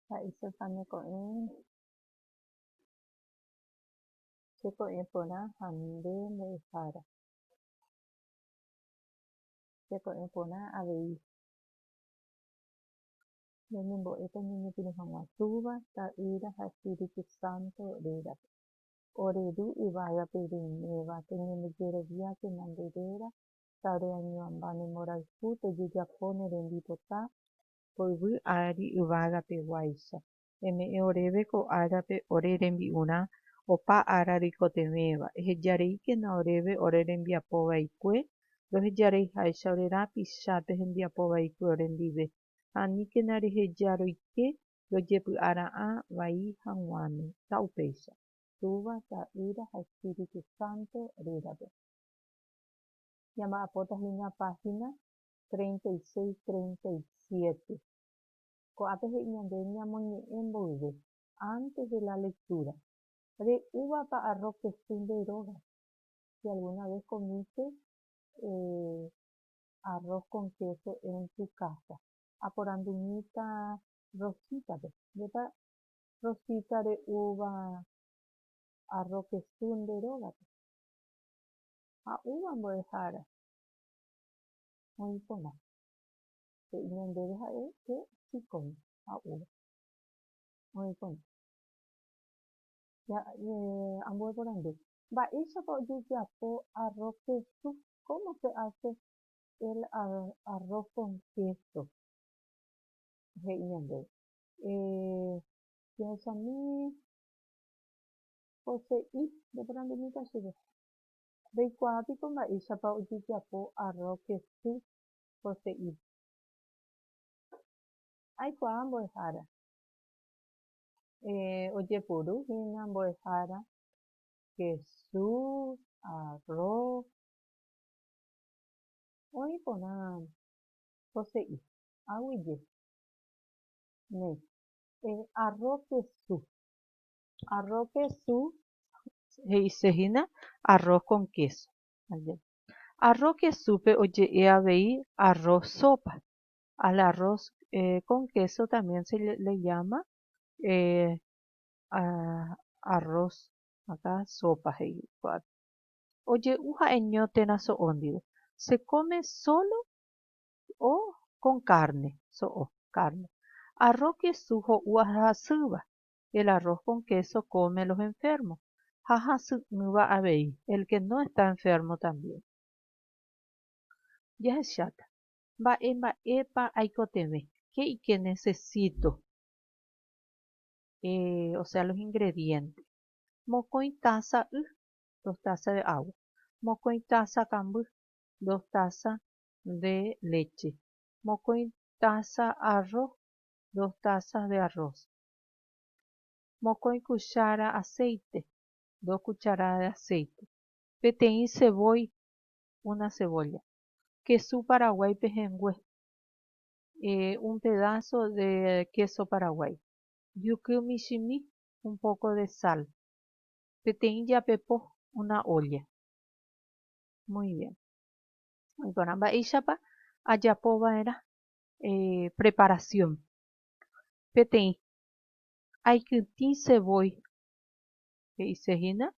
Ha'éichapa cheko'ẽ porã ha nde mbo'ehára. Cheko'ẽ porã avei ñañembo'éta ñañepyrũ hag̃ua túva, ta'ýra ha Espíritu Santo rérape. Oreru yvágape reiméva toñemojeroviáke ñande réra tareañuãmba ne mborayhu tojejapo ne rembipota poyvy ári yvágapeguáicha. Eme'ẽ oréve ko árape ore rembi'urã opa ára roikotevéva. Ehejareíkena oréve ore rembiapovaikue, rohejareiháicha ore rapichápe hembiapovaikue orendive. Aníkena reheja roike rojepy'ara'ã vai hag̃uáme sa'upéicha. Túva, ta'ýra ha Espíritu Santo rérape. Ñamba'apótahína página 36-37. Ko'ápe he'i ñande ñamoñe'ẽ mboyve antes de la lectura. Re'úvapa arroz quesú de róga. Si alguna vez comiste arroz con queso en tu casa. Aporandumíta Rosítape. Ndépa Rosita re'úva arroz quesú de rógape. Ha'úva mbo'ehára. Oĩporã. He'i ñandéve ha'e que chicón ha'úva. Oĩporã. Ambueporandu. Mba'éichapa ojejapo arroz quesú. ¿Cómo se hace el arroz con queso? He'i ñandéve. Jahechami pose'i ndeporandumíta chéve. Reikuaápiko mba'éichapa ojejapo arroz quesú pose'i. Aikuaa mbo'ehára. Ojeporuhína mbo'ehára quesú, arroz. Oĩporã pose'i. Aguyje. Arroz quesú. Arroz quesú he'isehína arroz con queso. Arroz quesúpe oje'e avei arroz sopa. Al arroz con queso también se le llama arroz acá sopa he'i. Oje'u ha'eño térã so'o ndive. Se come solo o con carne, so'o, carne. Arroz quesú ho'u ahasýva. El arroz con queso come los enfermos. Ha hasy'ỹva avei. El que no está enfermo también. Jahecháta. Mba'épa aikotevẽ. ¿Qué y qué necesito? O sea, los ingredientes. Mokõi taza 2 tazas de agua. Mokõi taza kambý, 2 tazas de leche. Mokõi taza arroz, 2 tazas de arroz. Mokõi cuchara aceite, 2 cucharadas de aceite. Peteĩ cebolla, 1 cebolla. Quesú paraguay pehẽngue, un pedazo de queso paraguay. Yuky michimi, un poco de sal. Peteĩ japepo, 1 olla. Muy bien. Oĩporã mba'éichapa ajapova'erã preparación. Peteĩ aikytĩ cebolla. He'isehína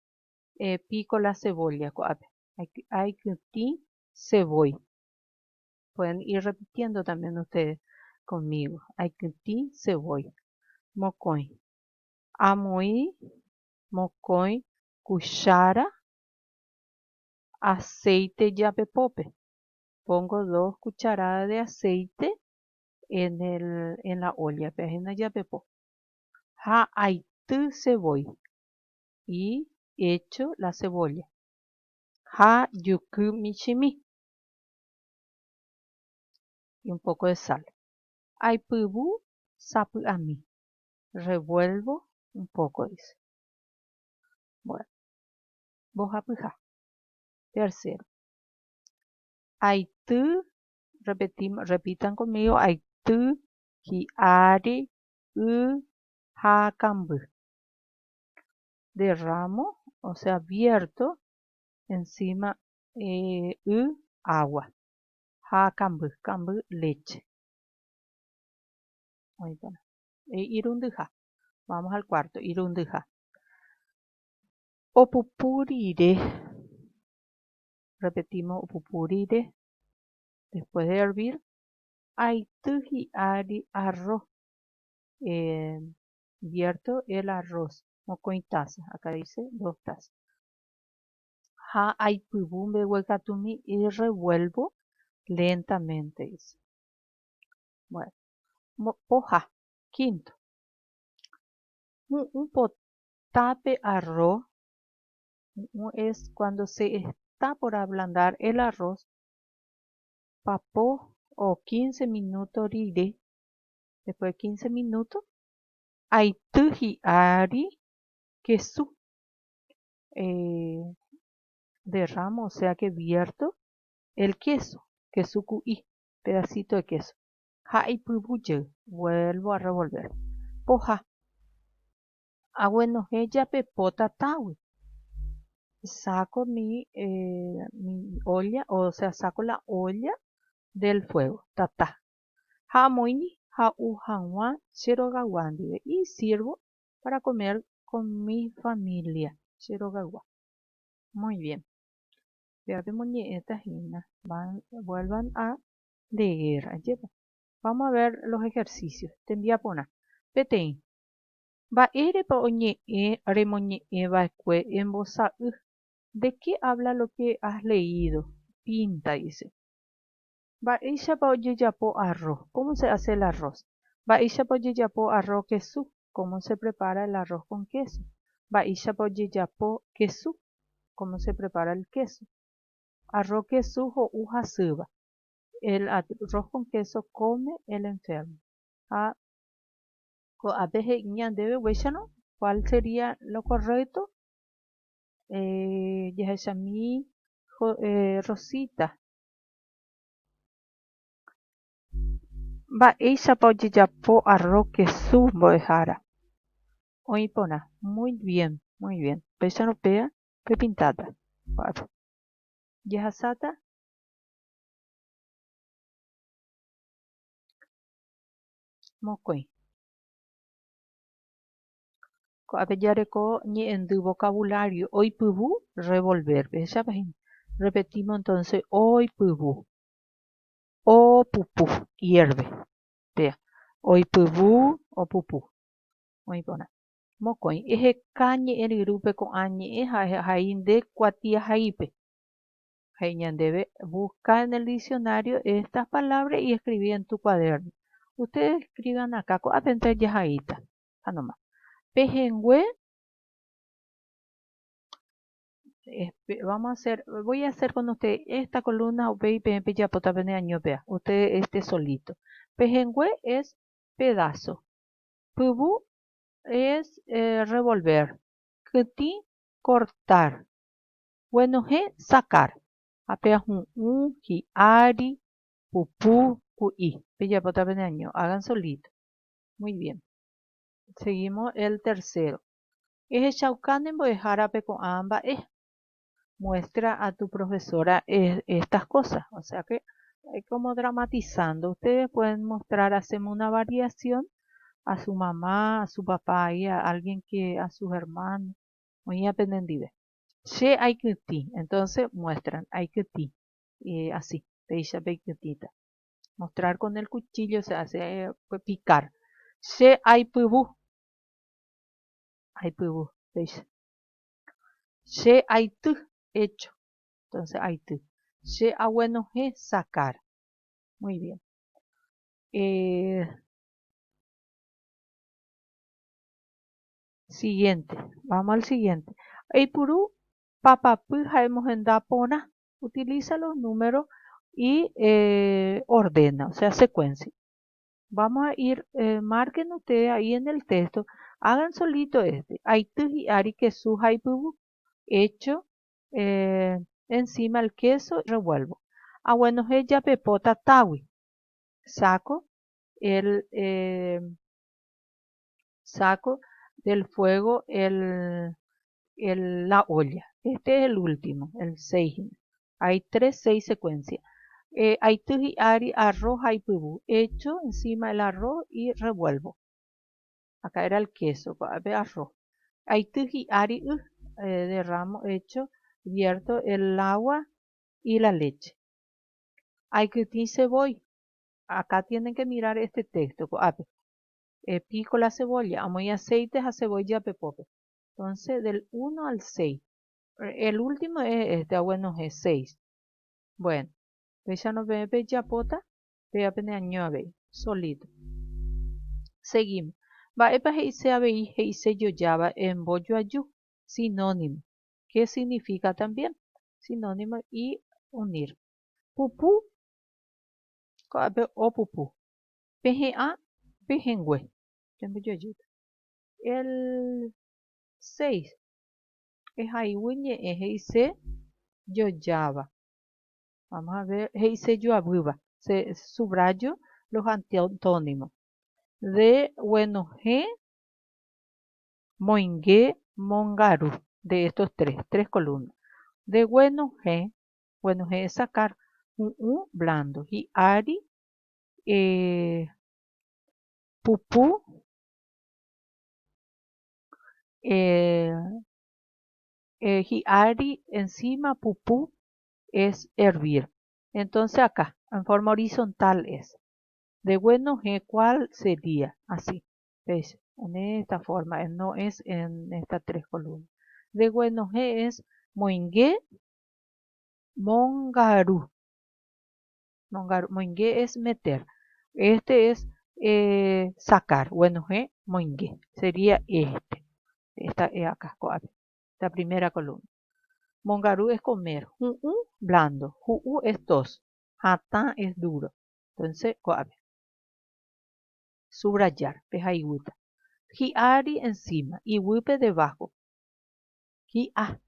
pico la cebolla ko'ápe. Aikytĩ cebolla. Pueden ir repitiendo también ustedes conmigo. Aikytĩ cebolla. Mokõi. Amoĩ mokõi cuchara aceite japepópe. Pongo 2 cucharadas de aceite en la olla. Pehina japepó. Ha'aity cebolla. Y echo la cebolla. Ha'juky michimi. Y un poco de sal. Aipyvu sapy'ami. Revuelvo un poco, dice. Bueno. Mbohapyha. Tercero. Aity, repitan conmigo. Aity, hi'ári, ha kambý. Derramo, o sea, vierto encima agua. Ha kambý, kambý leche. Irunduja. Vamos al cuarto. Irunduja. Opupurire. Repetimos opupurire. Después de hervir. Aituji ari arroz. Vierto el arroz. Mocoin taza. Acá dice 2 tazas. Ha aipubumbe huecatumi y revuelvo lentamente. Dice. Bueno. Poja. Quinto. Un potape arroz es cuando se está por ablandar el arroz. Papó o 15 minutos rire. Después de 15 minutos. Aituji ari queso. Derramo, o sea que vierto el queso. Queso cuí. Pedacito de queso. Haipubuye. Vuelvo a revolver. Poja. Bueno, ella pepota tawi. Saco mi olla, o sea, saco la olla del fuego. Tata. Hamoini, hauhanwa, shirogawan, y sirvo para comer con mi familia. Shirogawa. Muy bien. Vuelvan a leer. Vamos a ver los ejercicios. Te envía a poner. Petein. Va ere pa oñe remoñe va en voz. ¿De qué habla lo que has leído? Pinta, dice. Baisha pa oye yapo arroz. ¿Cómo se hace el arroz? Baisha pa oye yapo arroz queso. ¿Cómo se prepara el arroz con queso? Baisha pa oye yapo queso. ¿Cómo se prepara el queso? Arroz queso o uja suba. El arroz con queso come el enfermo. A veces debe huechano. ¿Cuál sería lo correcto? Yahashami Rosita. Mba'éichapa ojejapo arroz queso mbo'ehára. Oĩporã. Muy bien, muy bien. Péicha pea pepintáta. Jahasáta. Mokõi. Ko'ápe jareko ñe'ẽndy vocabulario. Oipyvu, revolver. Péichapa. Repetimos entonces. Oipyvu. Opupu. Hierve. Vea. Oipyvu, opupu. Oĩporã. Mokõi. Eheka ñe'ẽryrýpe ko'ã ñe'ẽ hay nde kuatiahaípe. Debe buscar en el diccionario estas palabras y escribir en tu cuaderno. Ustedes escriban acá. Coapente yajaíta. Nomás. Pejengüe. Voy a hacer con usted esta columna. Usted solito. Pejengüe es pedazo. Pubu es revolver. Keti, cortar. Bueno, sacar. Apenas un, ari, pupú, cuí. Hagan solito. Muy bien. Seguimos el tercero. Muestra a tu profesora estas cosas. O sea que como dramatizando. Ustedes pueden mostrar, hacemos una variación a su mamá, a su papá y a alguien a sus hermanos. Muy aprendible. She hay que ti. Entonces muestran, hay que ti. Así. Mostrar con el cuchillo se hace picar. She hay pubu. Hay pubu. She hay tu. Hecho. Entonces hay tu. She bueno es sacar. Muy bien. Siguiente. Vamos al siguiente. El purú papapu hemos en dapona. Utiliza los números y ordena, o sea, secuencia. Vamos a ir, marquen ustedes ahí en el texto, hagan solito este. Aitu y ari queso haipubu, hecho, encima el queso, revuelvo. Bueno, ella pepota tawi. Saco saco del fuego la olla. Este es el último, el 6. Hay 6 secuencias. Hay ari, arroz, hay pubú. Echo encima el arroz y revuelvo. Acá era el queso, ve arroz. Ahí tuji ari derramo hecho, vierto el agua y la leche. Hay que cebolla. Acá tienen que mirar este texto. Pico la cebolla, amo aceites a cebolla pepope. Entonces, del 1 al 6. El último es este, bueno, es 6. Bueno, ya no ve yapota, ve apenas añove, solito. Seguimos. Va epa heise abei heise yoyaba en boyo ayu, sinónimo. ¿Qué significa también? Sinónimo y unir. Pupú, o pupú. PGA, PGengüe. El 6 es ahí, es heise yoyaba. Vamos a ver, heise yoabuba. Se subrayo los antónimos. De bueno, moingue, mongaru. De estos tres columnas. De bueno, es sacar un U blando. Y ari, pupú, eh, hiari encima, pupú es hervir. Entonces acá, en forma horizontal es. De bueno, ¿cuál sería? Así, ¿ves? En esta forma, no es en estas tres columnas. De bueno, es moingue, mongaru. Moingue es meter. Este es sacar. Bueno, moingue. Sería este. Esta es acá, esta primera columna. Mongaru es comer. Ju'u, blando. Ju'u es tos. Hatá es duro. Entonces, subrayar. Pejaiguta. Hiari encima. Y wipe debajo. Hi'a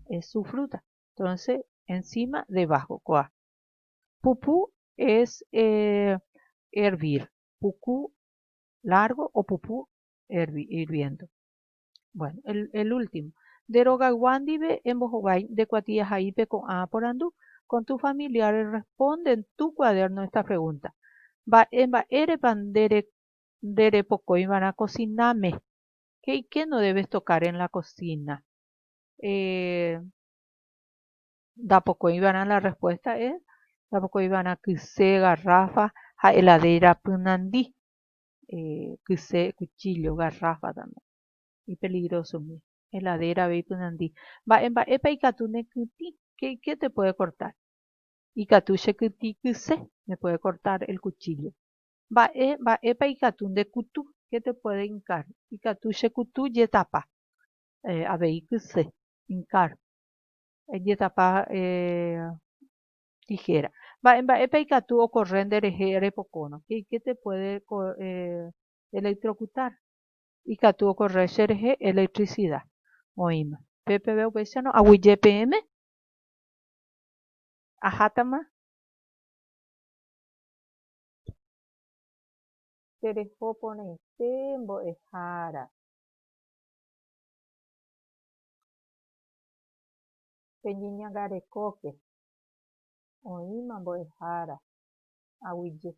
es su fruta. Entonces, encima, debajo. Pupú es hervir. Pucú largo o pupú hirviendo. Bueno, el último. Deroga guandive en bojogay de cuatilla jaipe con a por andú. Con tus familiares responde en tu cuaderno esta pregunta. Va ere pan dere poco y van a cocinarme. ¿Qué y qué no debes tocar en la cocina? Da poco iban a la respuesta es, da poco iban a que se garrafa, a heladera punandí, que se cuchillo, garrafa también, y peligroso muy, heladera ve punandí. Va epa y catune cuti, ¿qué te puede cortar? Y catuche cuti que se, me puede cortar el cuchillo. Va epa y catun de cutu, ¿qué te puede hincar? Y catuche cutu yetapa, a ver que se, hincar. Yetapa, tijera. Mba'épe ikatu okorre nderehe pocono. ¿Qué te puede electrocutar? Ikatu okorre cherehe electricidad. Oíme. PPV upéichano aguyje PM. Ahátama. Terehópone mbo'ehára. Peñeñangarekóke. Oĩma mbo'ehára. Aguyje.